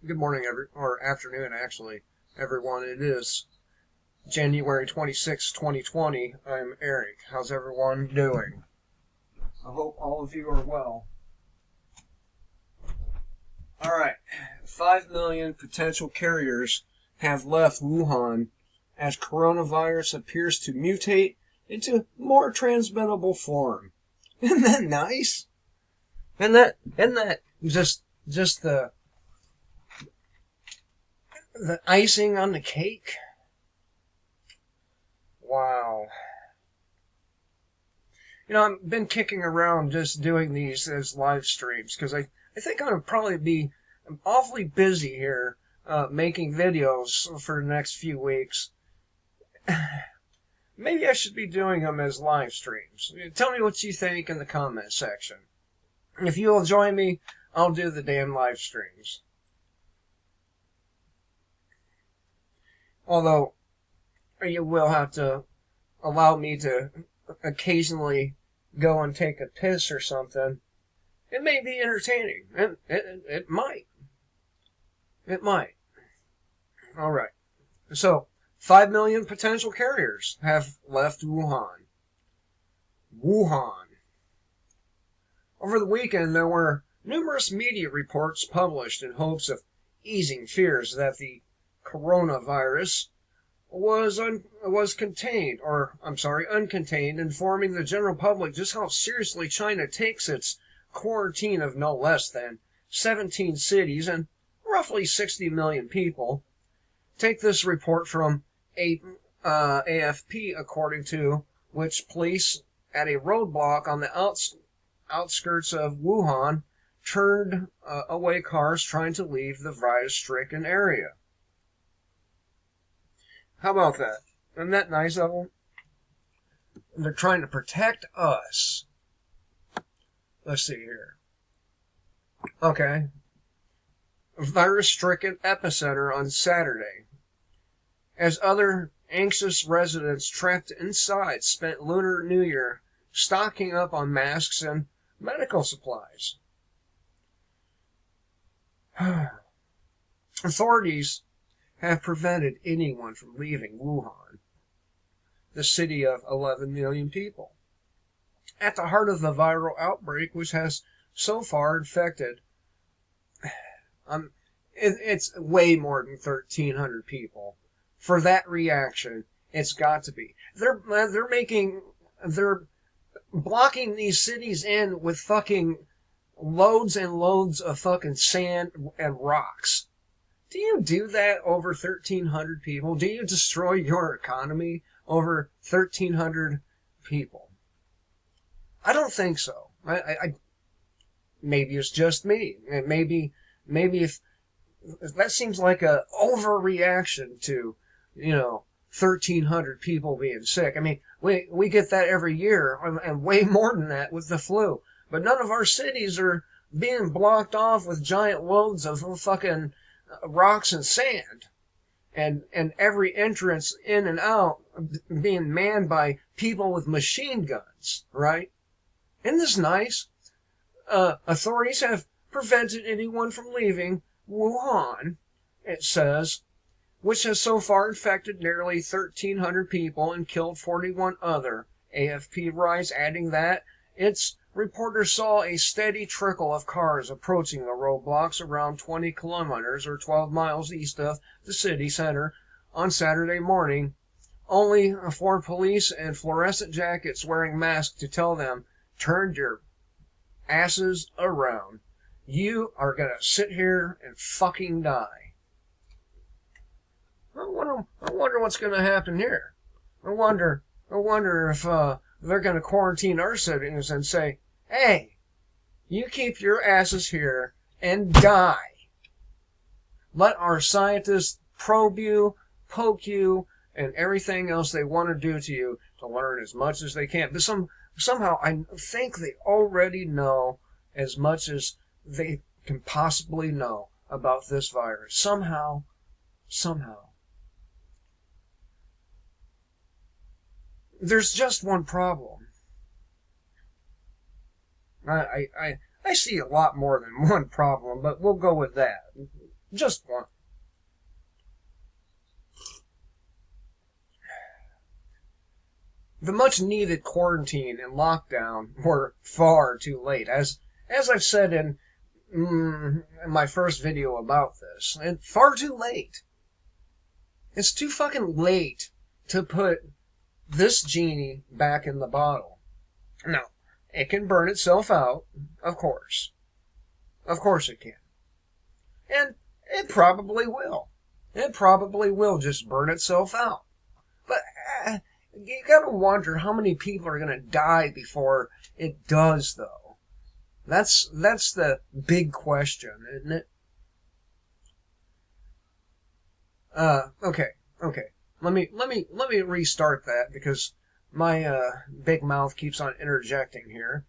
Good morning, or afternoon, actually, everyone. It is January 26, 2020. I'm Eric. How's everyone doing? I hope all of you are well. All right. 5 million potential carriers have left Wuhan as coronavirus appears to mutate into more transmittable form. Isn't that nice? Isn't that just the icing on the cake? Wow. I've been kicking around just doing these as live streams because I think I'm going to probably be awfully busy here making videos for the next few weeks. Maybe I should be doing them as live streams. Tell me what you think in the comment section. If you'll join me, I'll do the damn live streams. Although, you will have to allow me to occasionally go and take a piss or something. It may be entertaining. It might. It might. All right. So, 5 million potential carriers have left Wuhan. Wuhan. Over the weekend, there were numerous media reports published in hopes of easing fears that the coronavirus was uncontained, informing the general public just how seriously China takes its quarantine of no less than 17 cities and roughly 60 million people. Take this report from AFP, according to which police at a roadblock on the outskirts of Wuhan turned away cars trying to leave the virus-stricken area. How about that? Isn't that nice of them? They're trying to protect us. Let's see here. Okay. Virus-stricken epicenter on Saturday. As other anxious residents trapped inside spent Lunar New Year stocking up on masks and medical supplies. Authorities have prevented anyone from leaving Wuhan, the city of 11 million people, at the heart of the viral outbreak, which has so far infected it's way more than 1,300 people. For that reaction, it's got to be. They're blocking these cities in with fucking loads and loads of fucking sand and rocks. Do you do that over 1,300 people? Do you destroy your economy over 1,300 people? I don't think so. I maybe it's just me. Maybe if that seems like a overreaction to, 1,300 people being sick. I mean, we get that every year, and way more than that with the flu. But none of our cities are being blocked off with giant loads of fucking rocks and sand, and every entrance in and out being manned by people with machine guns, right? Isn't this nice? Authorities have prevented anyone from leaving Wuhan, it says, which has so far infected nearly 1,300 people and killed 41 other. AFP writes, adding that its reporters saw a steady trickle of cars approaching the roadblocks around 20 kilometers or 12 miles east of the city center on Saturday morning, only for police in fluorescent jackets wearing masks to tell them, turn your asses around. You are going to sit here and fucking die. I wonder what's going to happen here. I wonder if they're going to quarantine our cities and say, hey, you keep your asses here and die. Let our scientists probe you, poke you, and everything else they want to do to you to learn as much as they can. But somehow I think they already know as much as they can possibly know about this virus. Somehow. There's just one problem. I see a lot more than one problem, but we'll go with that. Just one. The much needed quarantine and lockdown were far too late. As I've said in my first video about this, and far too late. It's too fucking late to put this genie back in the bottle. Now, it can burn itself out, of course. Of course it can. And it probably will. It probably will just burn itself out. But you gotta wonder how many people are gonna die before it does, though. That's the big question, isn't it? Okay. Let me restart that because my big mouth keeps on interjecting here.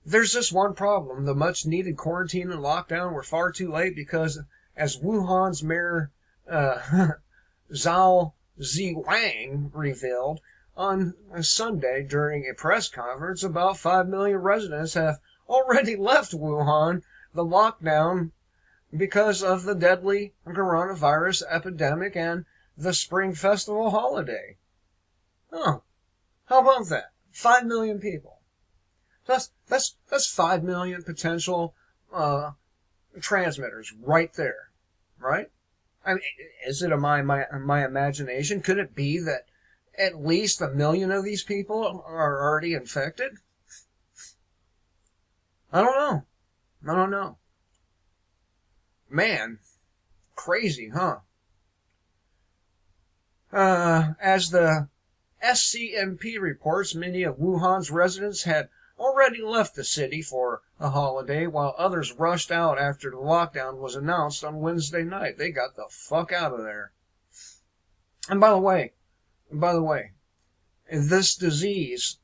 There's this one problem. The much needed quarantine and lockdown were far too late because, as Wuhan's mayor Zhao Ziwang revealed on Sunday during a press conference, about 5 million residents have already left Wuhan, the lockdown, because of the deadly coronavirus epidemic and the Spring Festival holiday. Oh, how about that? 5 million people. That's 5 million potential transmitters right there, right? I mean, is it my imagination? Could it be that at least 1 million of these people are already infected? I don't know. Man, crazy, huh? As the SCMP reports, many of Wuhan's residents had already left the city for a holiday, while others rushed out after the lockdown was announced on Wednesday night. They got the fuck out of there. And by the way, this disease,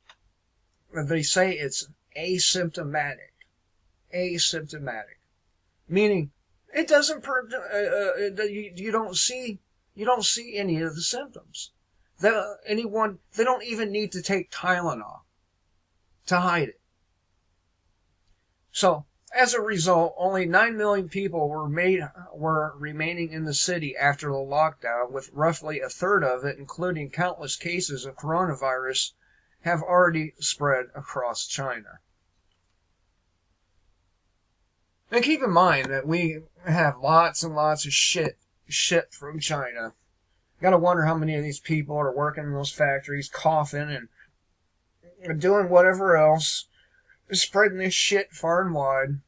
they say it's asymptomatic. Asymptomatic, meaning it doesn't. You don't see any of the symptoms. They don't even need to take Tylenol to hide it. So, as a result, only 9 million people were remaining in the city after the lockdown, with roughly a third of it, including countless cases of coronavirus, have already spread across China. And keep in mind that we have lots and lots of shit shipped from China. Gotta wonder how many of these people are working in those factories, coughing and doing whatever else, spreading this shit far and wide.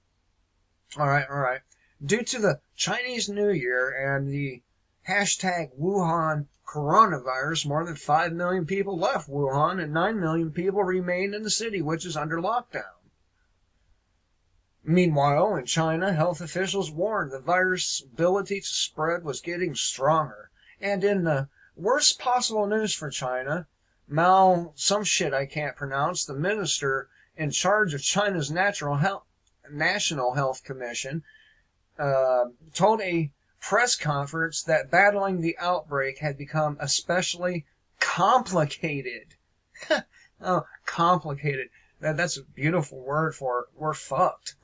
Alright. Due to the Chinese New Year and the hashtag Wuhan coronavirus, more than 5 million people left Wuhan and 9 million people remained in the city, which is under lockdown. Meanwhile, in China, health officials warned the virus' ability to spread was getting stronger. And in the worst possible news for China, Mao, some shit I can't pronounce, the minister in charge of China's National Health Commission, told a press conference that battling the outbreak had become especially complicated. Oh, complicated. That's a beautiful word for it. We're fucked.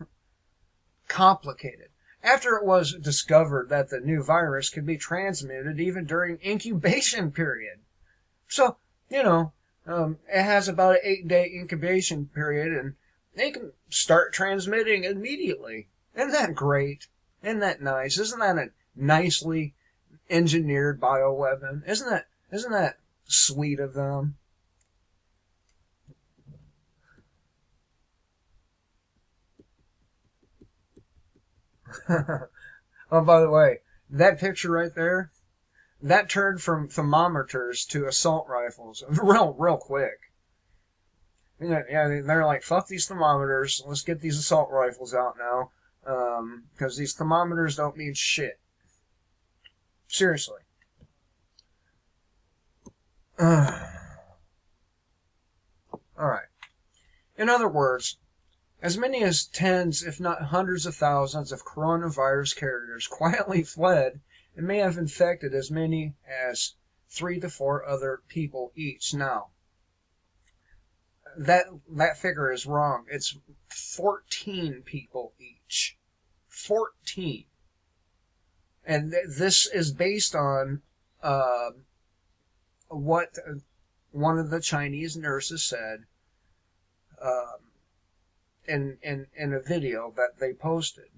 Complicated. After it was discovered that the new virus could be transmitted even during incubation period. So, it has about an 8-day incubation period and they can start transmitting immediately. Isn't that great? Isn't that nice? Isn't that a nicely engineered bioweapon? Isn't that sweet of them? Oh, by the way, that picture right there, that turned from thermometers to assault rifles real quick. Yeah, they're like, fuck these thermometers, let's get these assault rifles out now, because these thermometers don't mean shit. Seriously. Alright. In other words, as many as tens, if not hundreds of thousands of coronavirus carriers quietly fled and may have infected as many as 3 to 4 other people each. Now, that figure is wrong. It's 14 people each. 14. And this is based on uh, what one of the Chinese nurses said um, in a video that they posted.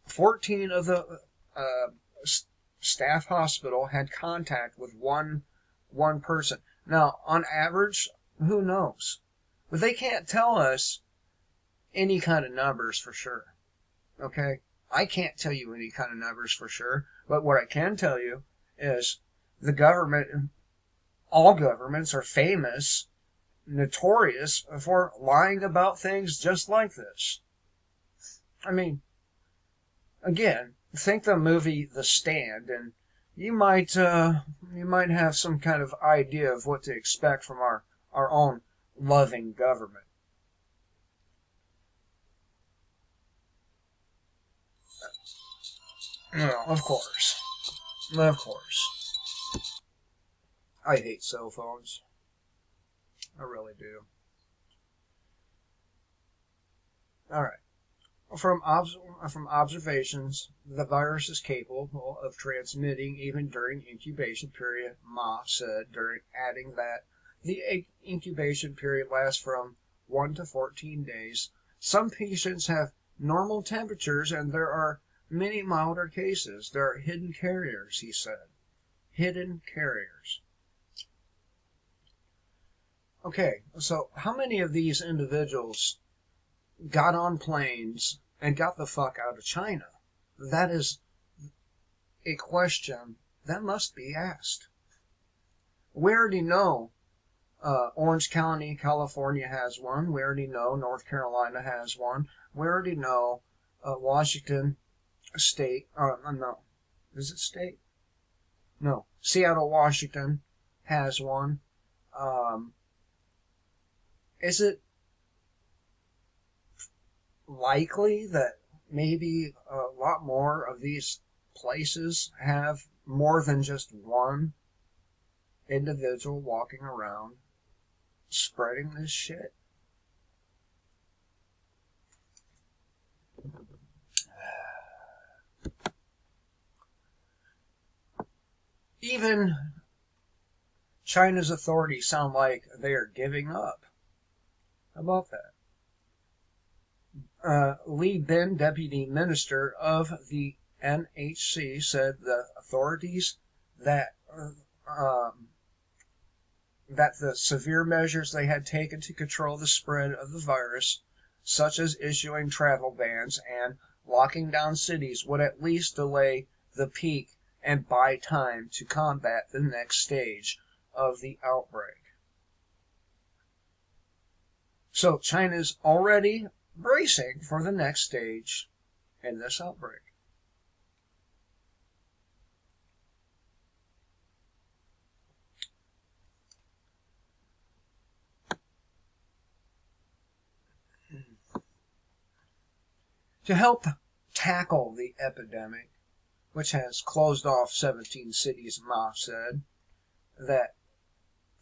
14 of the uh, staff hospital had contact with one person. Now, on average, who knows? But they can't tell us any kind of numbers for sure. Okay? I can't tell you any kind of numbers for sure, but what I can tell you is the government, all governments are famous, notorious for lying about things just like this. I mean, again, think the movie The Stand, and you might have some kind of idea of what to expect from our own loving government. No, of course. Of course. I hate cell phones. I really do. Alright. From observations, the virus is capable of transmitting even during incubation period, Ma said, adding that the incubation period lasts from 1 to 14 days. Some patients have normal temperatures and there are many milder cases. There are hidden carriers, he said. Hidden carriers. Okay, so how many of these individuals got on planes and got the fuck out of China? That is a question that must be asked. We already know Orange County, California has one. We already know North Carolina has one. We already know Washington State. No. Is it state? No. Seattle, Washington has one. Is it likely that maybe a lot more of these places have more than just one individual walking around spreading this shit? Even China's authorities sound like they are giving up. How about that? Li Bin, deputy minister of the NHC, said the authorities that that the severe measures they had taken to control the spread of the virus, such as issuing travel bans and locking down cities, would at least delay the peak and buy time to combat the next stage of the outbreak. So China's already bracing for the next stage in this outbreak. To help tackle the epidemic, which has closed off 17 cities, Ma said, that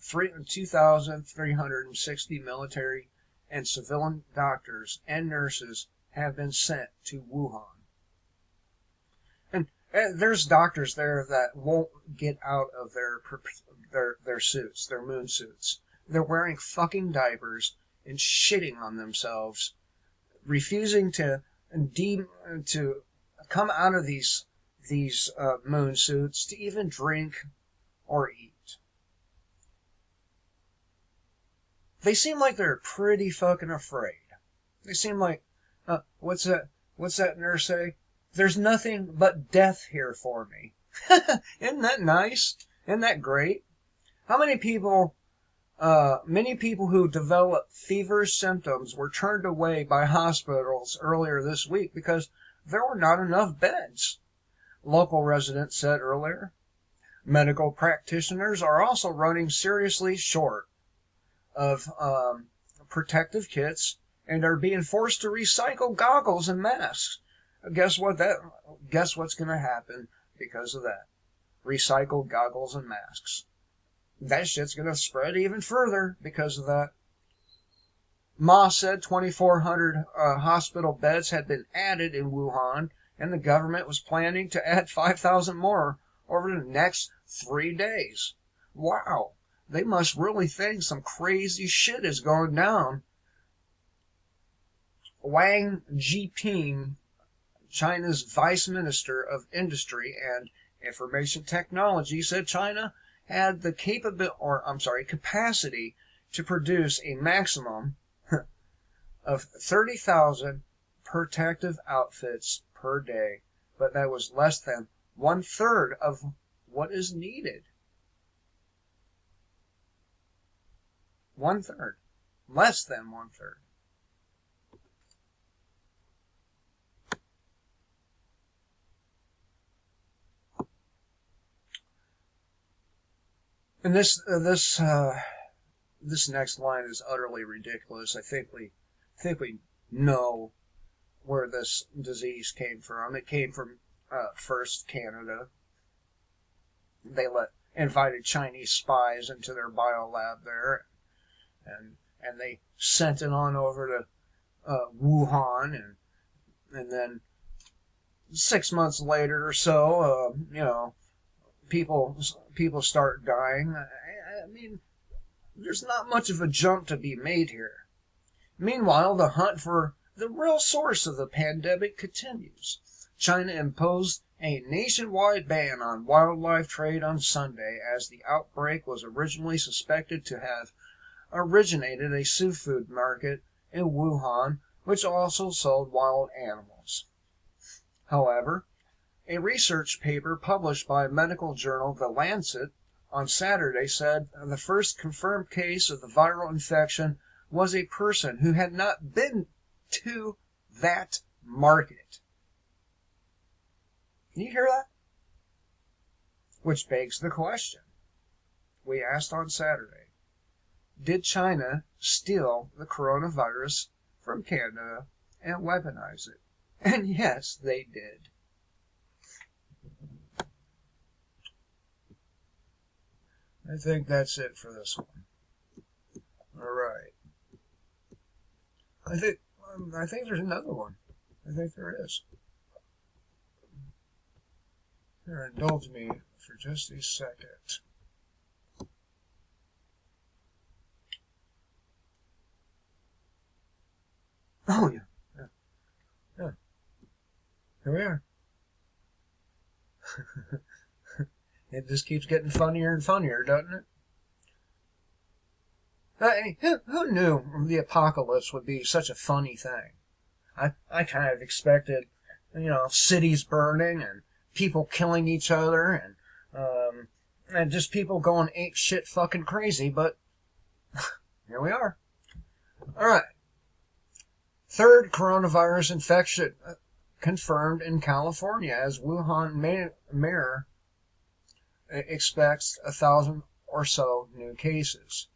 2,360 military and civilian doctors and nurses have been sent to Wuhan. And there's doctors there that won't get out of their suits, their moon suits. They're wearing fucking diapers and shitting on themselves, refusing to come out of these moon suits to even drink or eat. They seem like they're pretty fucking afraid. They seem like, what's that nurse say? There's nothing but death here for me. Isn't that nice? Isn't that great? How many people, many people who developed feverish symptoms were turned away by hospitals earlier this week because there were not enough beds, local residents said earlier. Medical practitioners are also running seriously short of protective kits and are being forced to recycle goggles and masks. Guess what's going to happen because of that? Recycled goggles and masks. That shit's going to spread even further because of that. Ma said 2,400 hospital beds had been added in Wuhan and the government was planning to add 5,000 more over the next 3 days. Wow, they must really think some crazy shit is going down. Wang Jiping, China's Vice Minister of Industry and Information Technology, said China had the capacity to produce a maximum of 30,000 protective outfits per day, but that was less than 1/3 of what is needed. 1/3. Less than 1/3. And this next line is utterly ridiculous. I think we know where this disease came from. It came from first Canada. They invited Chinese spies into their biolab there, and they sent it on over to Wuhan, and then 6 months later or so, people start dying. I mean, there's not much of a jump to be made here. Meanwhile, the hunt for the real source of the pandemic continues. China imposed a nationwide ban on wildlife trade on Sunday, as the outbreak was originally suspected to have originated a seafood market in Wuhan, which also sold wild animals. However, a research paper published by medical journal The Lancet on Saturday said the first confirmed case of the viral infection was a person who had not been to that market. Can you hear that? Which begs the question we asked on Saturday. Did China steal the coronavirus from Canada and weaponize it? And yes, they did. I think that's it for this one. All right. I think there's another one. I think there is. Here, indulge me for just a second. Oh, yeah. Yeah. Here we are. It just keeps getting funnier and funnier, doesn't it? Who knew the apocalypse would be such a funny thing? I kind of expected, cities burning and people killing each other and just people going ape shit fucking crazy, but here we are. All right. Third coronavirus infection confirmed in California, as Wuhan mayor expects 1,000 or so new cases.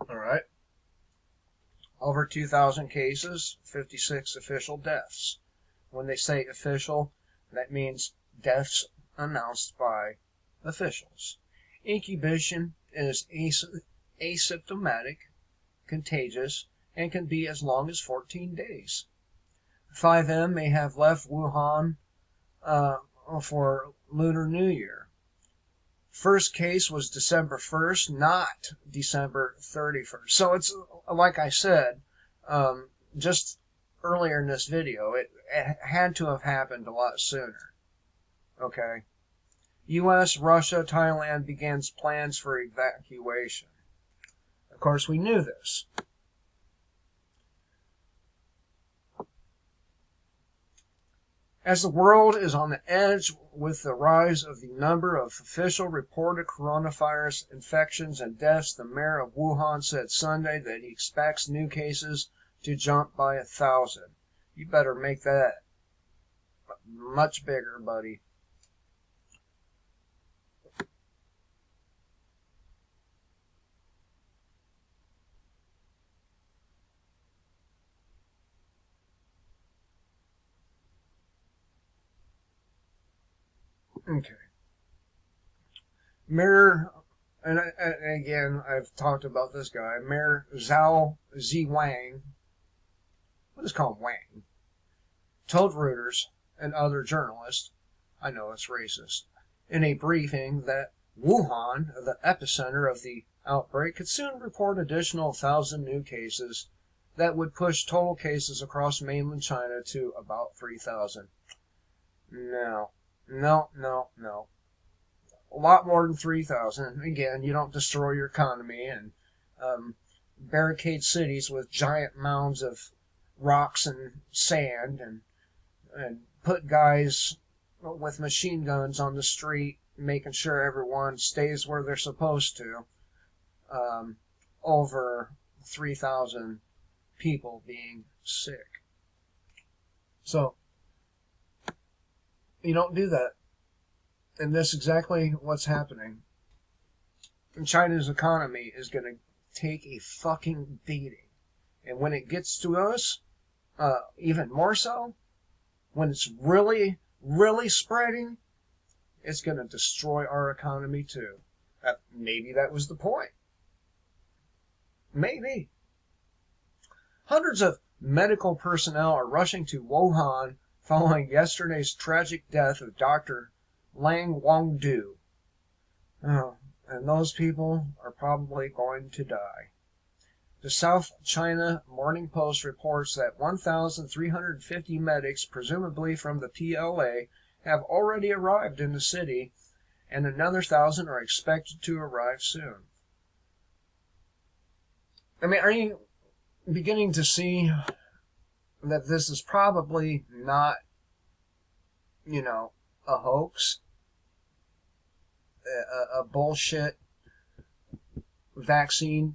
All right. Over 2,000 cases, 56 official deaths. When they say official, that means deaths announced by officials. Incubation is asymptomatic, contagious, and can be as long as 14 days. 5M may have left Wuhan for Lunar New Year. First case was December 1st, not December 31st. So it's, like I said, just earlier in this video, it had to have happened a lot sooner. Okay? U.S., Russia, Thailand begins plans for evacuation. Of course, we knew this. As the world is on the edge with the rise of the number of official reported coronavirus infections and deaths, the mayor of Wuhan said Sunday that he expects new cases to jump by 1,000. You better make that much bigger, buddy. Okay. Mayor and again, I've talked about this guy, Mayor Zhao Ziwang. We'll just call him Wang. Told Reuters and other journalists, I know it's racist, in a briefing that Wuhan, the epicenter of the outbreak, could soon report additional 1,000 new cases that would push total cases across mainland China to about 3,000. No, no, no, no. A lot more than 3,000. Again, you don't destroy your economy and barricade cities with giant mounds of rocks and sand and put guys with machine guns on the street, making sure everyone stays where they're supposed to, over 3,000 people being sick. So, you don't do that. And that's exactly what's happening. And China's economy is going to take a fucking beating. And when it gets to us, even more so, when it's really, really spreading, it's going to destroy our economy too. Maybe that was the point. Maybe. Hundreds of medical personnel are rushing to Wuhan following yesterday's tragic death of Dr. Lang Wangdu. Oh, and those people are probably going to die. The South China Morning Post reports that 1,350 medics, presumably from the PLA, have already arrived in the city, and another 1,000 are expected to arrive soon. I mean, are you beginning to see that this is probably not, a hoax? A bullshit vaccine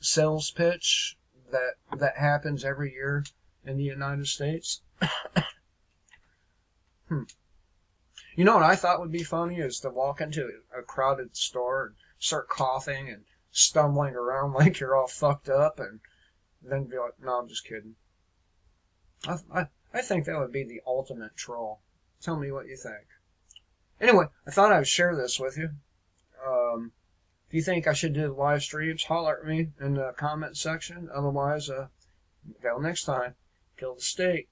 sales pitch that happens every year in the United States? You know what I thought would be funny is to walk into a crowded store and start coughing and stumbling around like you're all fucked up and then be like, no, I'm just kidding. I think that would be the ultimate troll. Tell me what you think. Anyway, I thought I would share this with you. If you think I should do live streams, holler at me in the comment section. Otherwise, until next time, kill the state.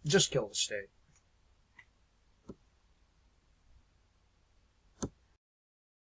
Just kill the state.